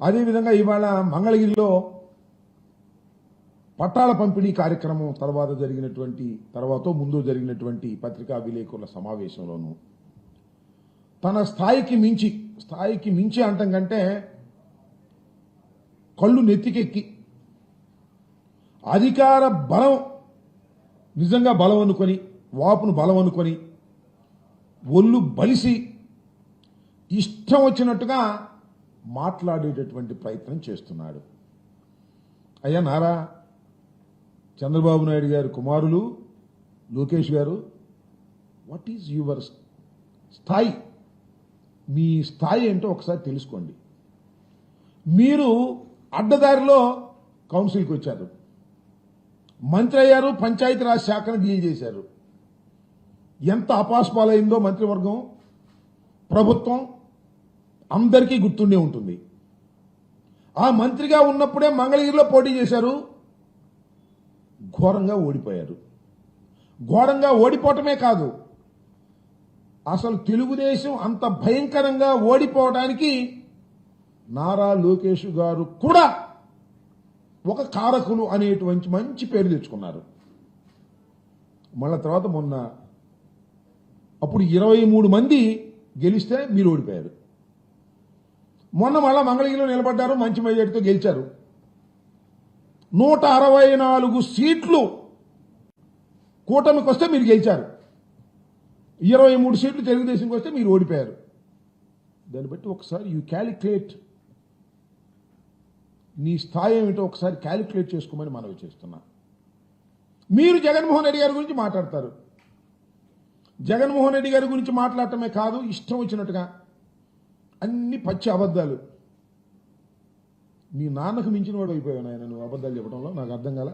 అదేవిధంగా ఇవాళ మంగళగిరిలో పట్టాల పంపిణీ కార్యక్రమం ముందు జరిగినటువంటి పత్రికా విలేకరుల సమావేశంలోనూ తన స్థాయికి మించి అంటం కంటే కళ్ళు నెత్తికెక్కి అధికార బలం నిజంగా బలం అనుకొని వాపును బలం అనుకొని ఒళ్ళు బలిసి ఇష్టం వచ్చినట్టుగా మాట్లాడేటటువంటి ప్రయత్నం చేస్తున్నాడు. అయ్యా నారా చంద్రబాబు నాయుడు గారి కుమారులు లోకేష్ గారు, వాట్ ఈజ్ యువర్ స్థాయి? మీ స్థాయి ఏంటో ఒకసారి తెలుసుకోండి. మీరు అడ్డదారిలో కౌన్సిల్కి వచ్చారు, మంత్రి అయ్యారు, పంచాయతీరాజ్ శాఖను డీల్ చేశారు. ఎంత అపాస్పాలైందో మంత్రివర్గం, ప్రభుత్వం అందరికీ గుర్తుండే ఉంటుంది. ఆ మంత్రిగా ఉన్నప్పుడే మంగళగిరిలో పోటీ చేశారు, ఘోరంగా ఓడిపోయారు. ఘోరంగా ఓడిపోవటమే కాదు, అసలు తెలుగుదేశం అంత భయంకరంగా ఓడిపోవడానికి నారా లోకేష్ గారు కూడా ఒక కారకులు అనేటువంటి మంచి పేరు తెచ్చుకున్నారు. మళ్ళా తర్వాత మొన్న అప్పుడు 23 మంది గెలిస్తే మీరు ఓడిపోయారు. మొన్న మళ్ళా మంగళగిరిలో నిలబడ్డారు, మంచి మెజార్టీతో గెలిచారు. 164 సీట్లు కూటమికి వస్తే మీరు గెలిచారు, 23 సీట్లు తెలుగుదేశంకి వస్తే మీరు ఓడిపోయారు. దాన్ని బట్టి ఒకసారి యూ క్యాలిక్యులేట్, నీ స్థాయి ఏమిటో ఒకసారి క్యాలిక్యులేట్ చేసుకోమని మనవి చేస్తున్నా. మీరు జగన్మోహన్ రెడ్డి గారి గురించి మాట్లాడతారు. జగన్మోహన్ రెడ్డి గారి గురించి మాట్లాడటమే కాదు, ఇష్టం వచ్చినట్టుగా అన్ని పచ్చి అబద్ధాలు. నీ నాన్నకు మించిన వాడు అయిపోయావు నాయన నువ్వు అబద్ధాలు చెప్పడంలో. నాకు అర్థం కాల.